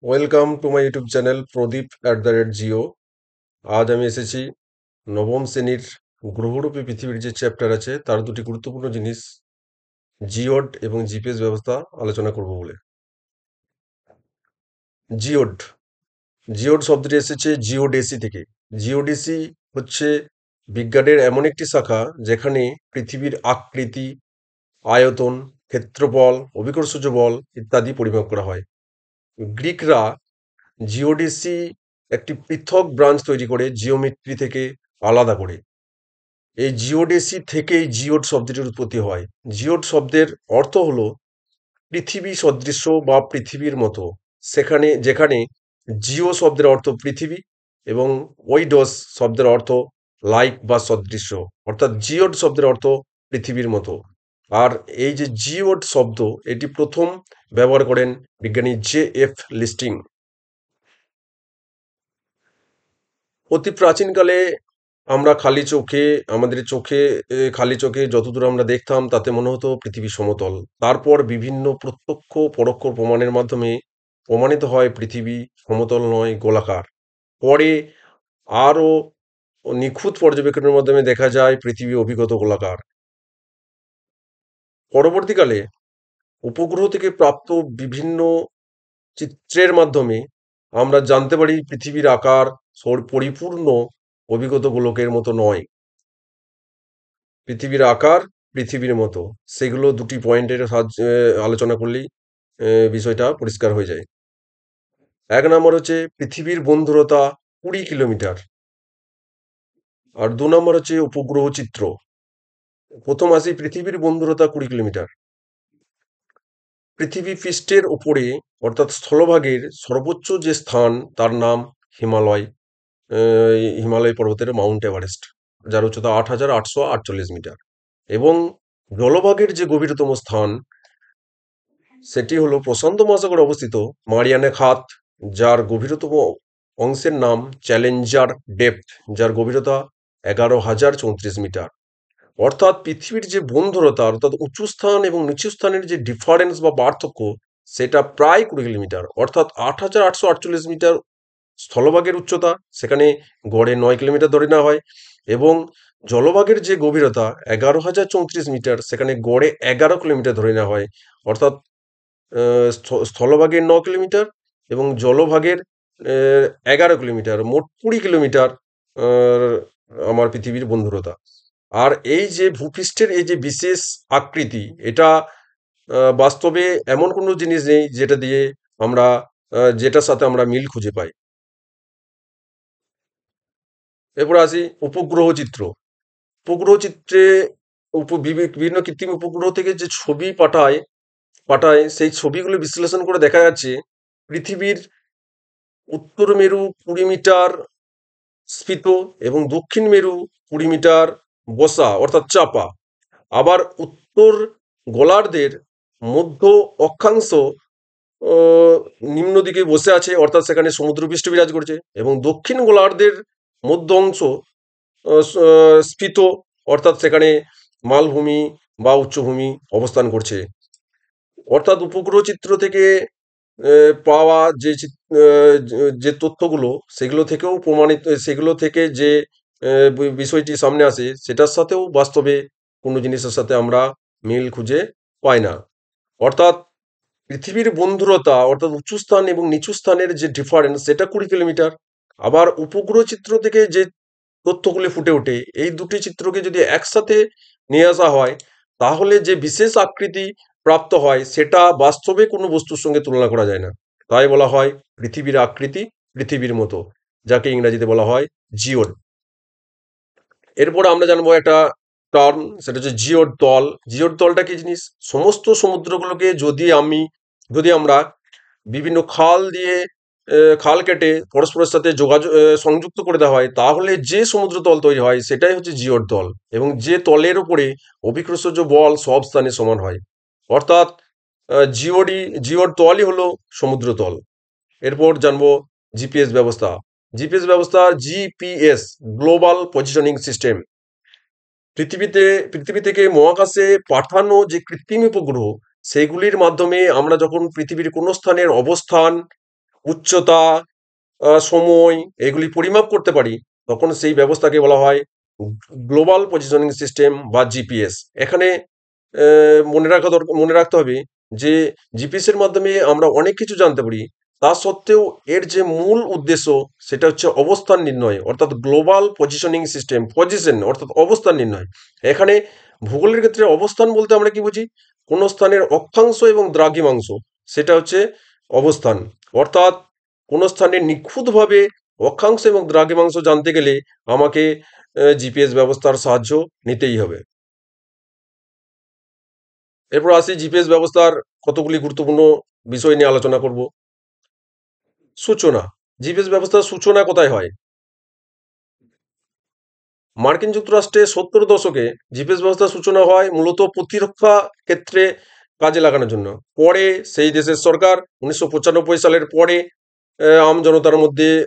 Welcome to my YouTube channel প্রদীপ@জিও। আজ আমি এসেছি নবম শ্রেণীর গ্রহরূপী পৃথিবীর যে চ্যাপ্টার আছে তার দুটি গুরুত্বপূর্ণ জিনিস জিওড এবং জিপিএস ব্যবস্থা আলোচনা করব বলে। জিওড জিওড শব্দটি এসেছে জিওডেসি থেকে। জিওডেসি হচ্ছে বিজ্ঞানের এমন একটি শাখা যেখানে পৃথিবীর আকৃতি, আয়তন, ক্ষেত্রফল, অভিকর্ষজ বল ইত্যাদি পরিমাপ করা হয়। গ্রিকরা জিওডিসি একটি পৃথক ব্রাঞ্চ তৈরি করে জিওমেট্রি থেকে আলাদা করে। এই জিওডেসি থেকেই জিওড শব্দটির উৎপত্তি হয়। জিওড শব্দের অর্থ হলো পৃথিবী সদৃশ্য বা পৃথিবীর মতো। যেখানে জিও শব্দের অর্থ পৃথিবী এবং ওইডস শব্দের অর্থ লাইক বা সদৃশ্য, অর্থাৎ জিওড শব্দের অর্থ পৃথিবীর মতো। আর এই যে জিওড শব্দ এটি প্রথম ব্যবহার করেন বিজ্ঞানী জে.এফ লিস্টিং। অতি প্রাচীনকালে আমরা আমাদের চোখে খালি চোখে যতদূর আমরা দেখতাম তাতে মনে হতো পৃথিবী সমতল। তারপর বিভিন্ন প্রত্যক্ষ পরোক্ষ প্রমাণের মাধ্যমে প্রমাণিত হয় পৃথিবী সমতল নয়, গোলাকার। পরে আরও নিখুঁত পর্যবেক্ষণের মাধ্যমে দেখা যায় পৃথিবী অভিগত গোলাকার। পরবর্তীকালে উপগ্রহ থেকে প্রাপ্ত বিভিন্ন চিত্রের মাধ্যমে আমরা জানতে পারি পৃথিবীর আকার পরিপূর্ণ অভিগত গোলকের মতো নয়। পৃথিবীর আকার পৃথিবীর মতো, সেগুলো দুটি পয়েন্টের সাহায্যে আলোচনা করলেই বিষয়টা পরিষ্কার হয়ে যায়। এক নম্বর হচ্ছে পৃথিবীর বন্ধুরতা 20 কিলোমিটার, আর 2 নম্বর হচ্ছে উপগ্রহ চিত্র। প্রথম আসি পৃথিবীর বন্ধুরতা 20 কিলোমিটার। পৃথিবী পৃষ্ঠের উপরে অর্থাৎ স্থলভাগের সর্বোচ্চ যে স্থান তার নাম হিমালয়। হিমালয় পর্বতের মাউন্ট এভারেস্ট, যার উচ্চতা 8,848 মিটার। এবং জলভাগের যে গভীরতম স্থান সেটি হলো প্রশান্ত মহাসাগরে অবস্থিত মারিয়ানা খাত, যার গভীরতম অংশের নাম চ্যালেঞ্জার ডেপথ, যার গভীরতা 11,034 মিটার। অর্থাৎ পৃথিবীর যে বন্ধুরতা অর্থাৎ উঁচু স্থান এবং নিচু স্থানের যে ডিফারেন্স বা পার্থক্য সেটা প্রায় 20 কিলোমিটার, অর্থাৎ 8,848 মিটার স্থলভাগের উচ্চতা, সেখানে গড়ে 9 কিলোমিটার ধরে নেওয়া হয়। এবং জলভাগের যে গভীরতা 11,034 মিটার, সেখানে গড়ে 11 কিলোমিটার ধরে নেওয়া হয়। অর্থাৎ স্থলভাগের 9 কিলোমিটার এবং জলভাগের 11 কিলোমিটার, মোট 20 কিলোমিটার আমার পৃথিবীর বন্ধুরতা। আর এই যে ভূপৃষ্ঠের এই যে বিশেষ আকৃতি, এটা বাস্তবে এমন কোনো জিনিস নেই যেটার সাথে আমরা মিল খুঁজে পাই। এরপর আসি উপগ্রহ চিত্র। উপগ্রহ চিত্রে বিভিন্ন কৃত্রিম উপগ্রহ থেকে যে ছবি পাঠায় সেই ছবিগুলো বিশ্লেষণ করে দেখা যাচ্ছে পৃথিবীর উত্তর মেরু 20 মিটার স্ফীত এবং দক্ষিণ মেরু 20 মিটার বসা অর্থাৎ চাপা। আবার উত্তর গোলার্ধের মধ্য অক্ষাংশ আহ, নিম্ন দিকে বসে আছে, অর্থাৎ সেখানে সমুদ্রপৃষ্ঠ বিরাজ করছে। এবং দক্ষিণ গোলার্ধের মধ্য অংশ স্ফীত, অর্থাৎ সেখানে মালভূমি বা উচ্চভূমি অবস্থান করছে। অর্থাৎ উপগ্রহ চিত্র থেকে পাওয়া যে তথ্যগুলো সেগুলো থেকে যে বিষয়টি সামনে আসে সেটার সাথেও বাস্তবে কোনো জিনিসের সাথে আমরা মিল খুঁজে পাই না। অর্থাৎ পৃথিবীর বন্ধুরতা অর্থাৎ উঁচু স্থান এবং নিচু স্থানের যে ডিফারেন্স সেটা 20 কিলোমিটার। আবার উপগ্রহ চিত্র থেকে যে তথ্যগুলি ফুটে ওঠে এই দুটি চিত্রকে যদি একসাথে নিয়ে আসা হয় তাহলে যে বিশেষ আকৃতি প্রাপ্ত হয় সেটা বাস্তবে কোনো বস্তুর সঙ্গে তুলনা করা যায় না। তাই বলা হয় পৃথিবীর আকৃতি পৃথিবীর মতো, যাকে ইংরেজিতে বলা হয় জিওড। এরপর আমরা জানবো একটা টার্ম, সেটা হচ্ছে জিওড তল। জিওড তলটা কি জিনিস? সমস্ত সমুদ্রগুলোকে যদি আমরা বিভিন্ন খাল কেটে পরস্পরের সাথে সংযুক্ত করে দেওয়া হয় তাহলে যে সমুদ্র তল তৈরি হয় সেটাই হচ্ছে জিওড তল। এবং যে তলের উপরে অভিকর্ষজ বল সব স্থানে সমান হয়, অর্থাৎ জিওড তলই হলো সমুদ্র তল। এরপর জানবো জিপিএস ব্যবস্থা। GPS global positioning system. পৃথিবীতে পৃথিবী থেকে মহাকাশে পাঠানো যে কৃত্রিম উপগ্রহ সেগুলির মাধ্যমে আমরা যখন পৃথিবীর কোনো স্থানের অবস্থান উচ্চতা, সময় এগুলি পরিমাপ করতে পারি, তখন সেই ব্যবস্থাকে বলা হয় গ্লোবাল পজিশনিং সিস্টেম বা জিপিএস। এখানে মনে রাখতে হবে যে জিপিএস এর মাধ্যমে আমরা অনেক কিছু জানতে পারি। তা সত্ত্বেও এর যে মূল উদ্দেশ্য সেটা হচ্ছে অবস্থান নির্ণয়, অর্থাৎ গ্লোবাল পজিশনিং সিস্টেম, পজিশন অর্থাৎ অবস্থান নির্ণয়। এখানে ভূগোলের ক্ষেত্রে অবস্থান বলতে আমরা কি বুঝি? কোন স্থানের অক্ষাংশ এবং দ্রাঘিমাংশ, সেটা হচ্ছে অবস্থান। অর্থাৎ কোন স্থানে নিখুঁতভাবে অক্ষাংশ এবং দ্রাঘিমাংশ জানতে গেলে আমাকে জিপিএস ব্যবস্থার সাহায্য নিতেই হবে। এরপর আসি জিপিএস ব্যবস্থার কতগুলি গুরুত্বপূর্ণ বিষয় নিয়ে আলোচনা করব। সূচনা। জিপিএস ব্যবস্থার সূচনা কোথায় হয়? মার্কিন যুক্তরাষ্ট্রে 70 দশকে জিপিএস ব্যবস্থার সূচনা হয় মূলত প্রতিরক্ষা ক্ষেত্রে কাজে লাগানোর জন্য। পরে সেই দেশের সরকার 1995 সালের পরে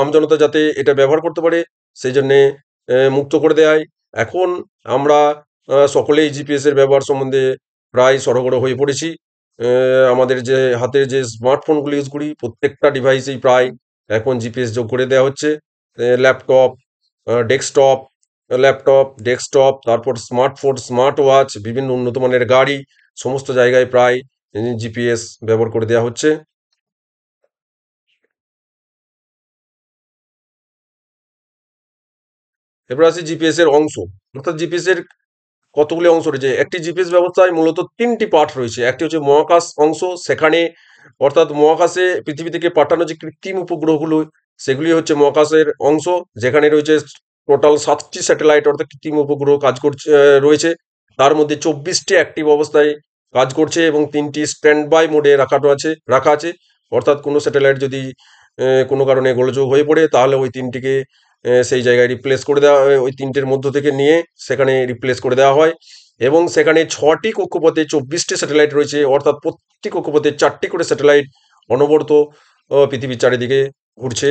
আমজনতা যাতে এটা ব্যবহার করতে পারে সেই জন্যে মুক্ত করে দেয়। এখন আমরা সকলেই জিপিএস এর ব্যবহার সম্বন্ধে প্রায় সড়গড় হয়ে পড়েছি। আমাদের যে হাতের যে স্মার্টফোনগুলি ইউজ করি প্রত্যেকটা ডিভাইসেই প্রায় এখন জিপিএস যোগ করে দেওয়া হচ্ছে। ল্যাপটপ, ডেস্কটপ, ডেস্কটপ, তারপর স্মার্টফোন, স্মার্ট ওয়াচ, বিভিন্ন উন্নত মানের গাড়ি, সমস্ত জায়গায় প্রায় জিপিএস ব্যবহার করে দেওয়া হচ্ছে। এবার আসি জিপিএস এর অংশ, অর্থাৎ জিপিএস এর কতগুলি অংশ রয়েছে। একটি জিপিএস ব্যবস্থায় মূলত তিনটি পার্ট রয়েছে। একটি হচ্ছে মহাকাশ অংশ, সেখানে অর্থাৎ মহাকাশে পৃথিবী থেকে পাঠানো যে কৃত্রিম উপগ্রহগুলো সেগুলি হচ্ছে মহাকাশের অংশ, যেখানে রয়েছে টোটাল 7টি স্যাটেলাইট অর্থাৎ কৃত্রিম উপগ্রহ কাজ করছে রয়েছে। তার মধ্যে 24টি অ্যাক্টিভ অবস্থায় কাজ করছে এবং 3টি স্ট্যান্ড বাই মোডে রাখা আছে। অর্থাৎ কোনো স্যাটেলাইট যদি কোনো কারণে গোলযোগ হয়ে পড়ে তাহলে ওই 3টিকে সেই জায়গায় রিপ্লেস করে দেওয়া, ওই 3টের মধ্য থেকে নিয়ে সেখানে রিপ্লেস করে দেওয়া হয়। এবং সেখানে 6টি কক্ষপথে 24টি স্যাটেলাইট রয়েছে, অর্থাৎ প্রতিটি কক্ষপথে 4টি করে স্যাটেলাইট অনবরত পৃথিবীর চারিদিকে ঘুরছে।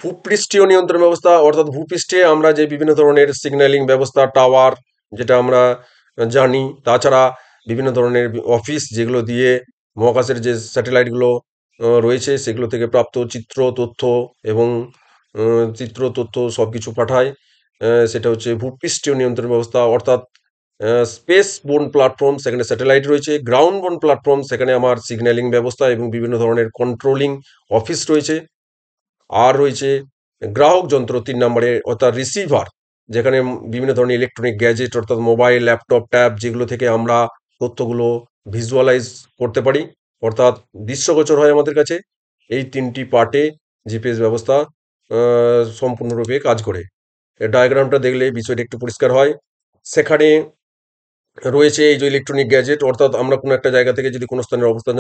ভূপৃষ্ঠীয় নিয়ন্ত্রণ ব্যবস্থা, অর্থাৎ ভূপৃষ্ঠে আমরা যে বিভিন্ন ধরনের সিগন্যালিং ব্যবস্থা, টাওয়ার যেটা আমরা জানি, তাছাড়া বিভিন্ন ধরনের অফিস যেগুলো দিয়ে মহাকাশের যে স্যাটেলাইটগুলো রয়েছে সেগুলো থেকে প্রাপ্ত চিত্র, তথ্য এবং চিত্র, তথ্য সবকিছু পাঠায়। সেটা হচ্ছে ভূপৃষ্ঠীয় নিয়ন্ত্রণ ব্যবস্থা, অর্থাৎ স্পেস বোর্ন প্ল্যাটফর্ম, সেখানে স্যাটেলাইট রয়েছে। গ্রাউন্ড বোর্ন প্ল্যাটফর্ম, সেখানে আমার সিগন্যালিং ব্যবস্থা এবং বিভিন্ন ধরনের কন্ট্রোলিং অফিস রয়েছে। আর রয়েছে গ্রাহক যন্ত্র 3 নম্বরে, অর্থাৎ রিসিভার, যেখানে বিভিন্ন ধরনের ইলেকট্রনিক গ্যাজেট অর্থাৎ মোবাইল, ল্যাপটপ, ট্যাব যেগুলো থেকে আমরা তথ্যগুলো ভিজুয়ালাইজ করতে পারি, অর্থাৎ দৃশ্যগোচর হয় আমাদের কাছে। এই 3টি পার্টে জিপিএস ব্যবস্থা সম্পূর্ণরূপে কাজ করে। এর ডায়াগ্রামটা দেখলে বিষয়টা একটু পরিষ্কার হয়। সেখানে রয়েছে এই যে ইলেকট্রনিক গ্যাজেট, অর্থাৎ আমরা কোনো একটা জায়গা থেকে যদি কোনো স্থানের অবস্থান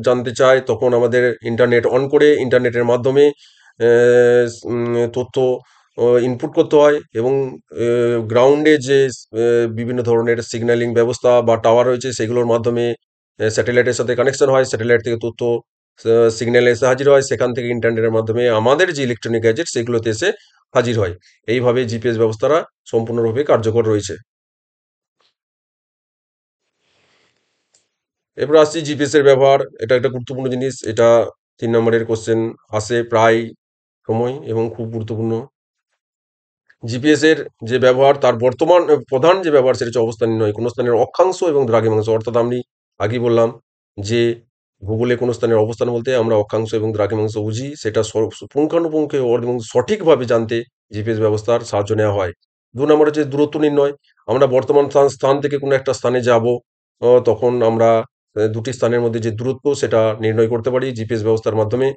জানতে চাই তখন আমাদের ইন্টারনেট অন করে ইন্টারনেটের মাধ্যমে তথ্য ইনপুট করতে হয় এবং গ্রাউন্ডে যে বিভিন্ন ধরনের সিগন্যালিং ব্যবস্থা বা টাওয়ার রয়েছে সেগুলোর মাধ্যমে স্যাটেলাইটের সাথে কানেকশন হয়, স্যাটেলাইট থেকে তথ্য সিগন্যাল এসে হাজির হয়, সেখান থেকে ইন্টারনেটের মাধ্যমে আমাদের যে ইলেকট্রনিক গ্যাজেট সেগুলোতে এসে হাজির হয়। এইভাবে জিপিএস ব্যবস্থাটা সম্পূর্ণরূপে কার্যকর রয়েছে। এরপর আসছি জিপিএস এর ব্যবহার। এটা একটা গুরুত্বপূর্ণ জিনিস। এটা 3 নম্বরের কোশ্চেন আসে প্রায় সময় এবং খুব গুরুত্বপূর্ণ। জিপিএস এর যে ব্যবহার, তার বর্তমান প্রধান যে ব্যবহার সেটা হচ্ছে অবস্থান নির্ণয়। কোনো স্থানের অক্ষাংশ এবং দ্রাঘিমাংশ, অর্থাৎ আমি আগেই বললাম যে ভূগোলে কোনো স্থানের অবস্থান বলতে আমরা অক্ষাংশ এবং দ্রাঘিমাংশ বুঝি। সেটা পুঙ্খানুপুঙ্খে এবং সঠিকভাবে জানতে জিপিএস ব্যবস্থার সাহায্য নেওয়া হয়। 2 নম্বর হচ্ছে দূরত্ব নির্ণয়। আমরা বর্তমান স্থান থেকে কোনো একটা স্থানে যাব, তখন আমরা 2টি স্থানের মধ্যে যে দূরত্ব সেটা নির্ণয় করতে পারি জিপিএস ব্যবস্থার মাধ্যমে।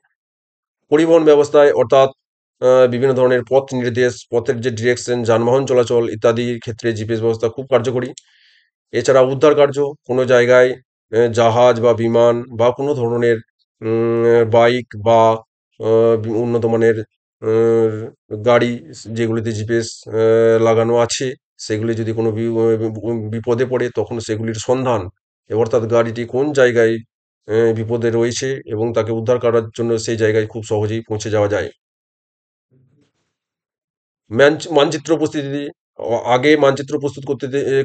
পরিবহন ব্যবস্থায়, অর্থাৎ বিভিন্ন ধরনের পথ নির্দেশ, পথের যে ডিরেকশন, যানবাহন চলাচল ইত্যাদির ক্ষেত্রে জিপিএস ব্যবস্থা খুব কার্যকরী। এছাড়া উদ্ধার কার্য, কোনো জায়গায় জাহাজ বা বিমান বা কোনো ধরনের বাইক বা উন্নত মানের আহ, গাড়ি যেগুলিতে জিপিএস লাগানো আছে, সেগুলি যদি কোনো বিপদে পড়ে তখন সেগুলির সন্ধান, অর্থাৎ গাড়িটি কোন জায়গায় বিপদে রয়েছে এবং তাকে উদ্ধার করার জন্য সেই জায়গায় খুব সহজেই পৌঁছে যাওয়া যায়। মানচিত্র উপস্থিতি, আগে মানচিত্র প্রস্তুত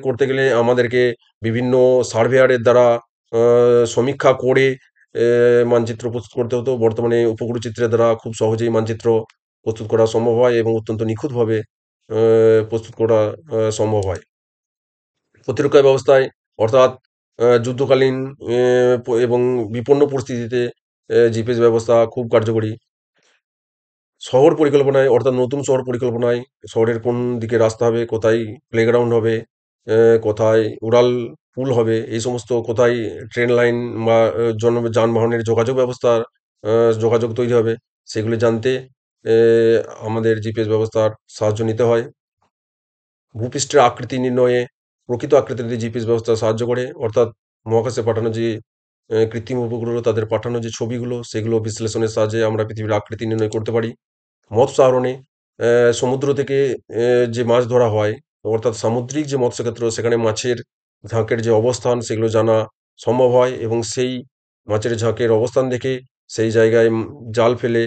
করতে গেলে আমাদেরকে বিভিন্ন সার্ভেয়ারের দ্বারা সমীক্ষা করে মানচিত্র প্রস্তুত করতে হতো। বর্তমানে উপগ্রহ চিত্রের দ্বারা খুব সহজেই মানচিত্র প্রস্তুত করা সম্ভব হয় এবং অত্যন্ত নিখুঁতভাবে প্রস্তুত করা সম্ভব হয়। প্রতিরক্ষা ব্যবস্থায় অর্থাৎ যুদ্ধকালীন এবং বিপন্ন পরিস্থিতিতে জিপিএস ব্যবস্থা খুব কার্যকরী। শহর পরিকল্পনায় অর্থাৎ নতুন শহর পরিকল্পনায় শহরের কোন দিকে রাস্তা হবে, কোথায় প্লেগ্রাউন্ড হবে, কোথায় উড়াল পুল হবে, এই সমস্ত কোথায় ট্রেন লাইন বা যানবাহনের যোগাযোগ ব্যবস্থার যোগাযোগ তৈরি হবে, সেগুলি জানতে এ আমাদের জিপিএস ব্যবস্থার সাহায্য নিতে হয়। ভূপৃষ্ঠের আকৃতি নির্ণয়ে প্রকৃত আকৃতিতে জিপিএস ব্যবস্থা সাহায্য করে। অর্থাৎ মহাকাশে পাঠানো যে কৃত্রিম উপগ্রহ তাদের পাঠানো যে ছবিগুলো সেগুলো বিশ্লেষণের সাহায্যে আমরা পৃথিবীর আকৃতি নির্ণয় করতে পারি। মৎস্য আহরণে সমুদ্র থেকে যে মাছ ধরা হয় অর্থাৎ সামুদ্রিক যে মৎস্যক্ষেত্র সেখানে মাছের ঝাঁকের যে অবস্থান সেগুলো জানা সম্ভব হয় এবং সেই মাছের ঝাঁকের অবস্থান দেখে সেই জায়গায় জাল ফেলে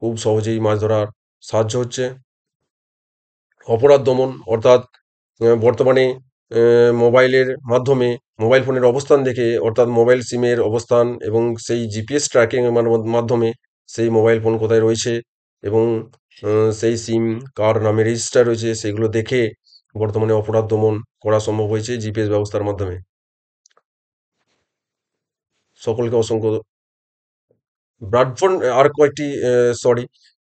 খুব সহজেই মাছ ধরার সাহায্য হচ্ছে। অপরাধ দমন অর্থাৎ বর্তমানে মোবাইলের মাধ্যমে মোবাইল ফোনের অবস্থান দেখে অর্থাৎ মোবাইল সিমের অবস্থান এবং সেই জিপিএস ট্র্যাকিং এর মাধ্যমে সেই মোবাইল ফোন কোথায় রয়েছে এবং সেই সিম কার নামে রেজিস্টার রয়েছে সেগুলো দেখে বর্তমানে অপরাধ দমন করা সম্ভব হয়েছে জিপিএস ব্যবস্থার মাধ্যমে। সকলকে অসংখ্য ব্রডব্যান্ড আর কয়েকটি সরি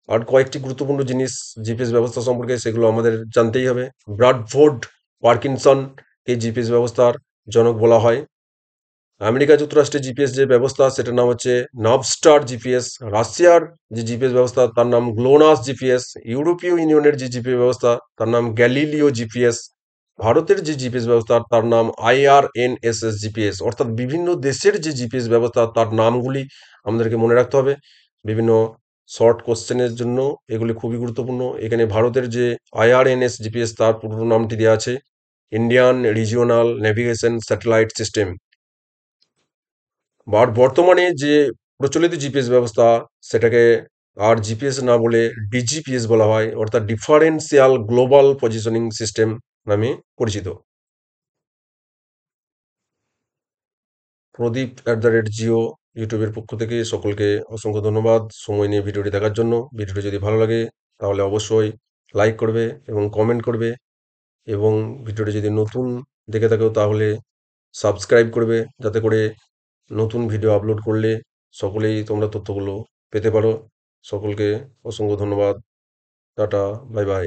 আর কয়েকটি গুরুত্বপূর্ণ জিনিস জিপিএস ব্যবস্থা সম্পর্কে সেগুলো আমাদের জানতেই হবে। ব্রাডফোর্ড পার্কিনসনকে জিপিএস ব্যবস্থার জনক বলা হয়। আমেরিকা যুক্তরাষ্ট্রের জিপিএস যে ব্যবস্থা সেটার নাম হচ্ছে নভস্টার জিপিএস। রাশিয়ার যে জিপিএস ব্যবস্থা তার নাম গ্লোনাস জিপিএস। ইউরোপীয় ইউনিয়নের যে জিপিএস ব্যবস্থা তার নাম গ্যালিলিও জিপিএস। ভারতের যে জিপিএস ব্যবস্থা তার নাম আইআরএনএসএস জিপিএস। অর্থাৎ বিভিন্ন দেশের যে জিপিএস ব্যবস্থা তার নামগুলি আমাদেরকে মনে রাখতে হবে বিভিন্ন শর্ট কোশ্চেনের জন্য। এগুলি খুবই গুরুত্বপূর্ণ। এখানে ভারতের যে আইআরএনএস জিপিএস তার পুরো নামটি দেওয়া আছে Indian regional navigation satellite system. আর বর্তমানে যে প্রচলিত জিপিএস ব্যবস্থা সেটাকে আর জিপিএস না বলে ডিজিপিএস বলা হয় অর্থাৎ ডিফারেন্সিয়াল গ্লোবাল পজিশনিং সিস্টেম নামে পরিচিত। প্রদীপ @জিও ইউটিউবের পক্ষ থেকে সকলকে অসংখ্য ধন্যবাদ সময় নিয়ে ভিডিওটি দেখার জন্য। ভিডিওটি যদি ভালো লাগে তাহলে অবশ্যই লাইক করবে এবং কমেন্ট করবে এবং ভিডিওটি যদি নতুন দেখে থাকো তাহলে সাবস্ক্রাইব করবে যাতে করে নতুন ভিডিও আপলোড করলে সকলেই তোমরা তথ্যগুলো পেতে পারো। সকলকে অসংখ্য ধন্যবাদ। Tata, bye bye.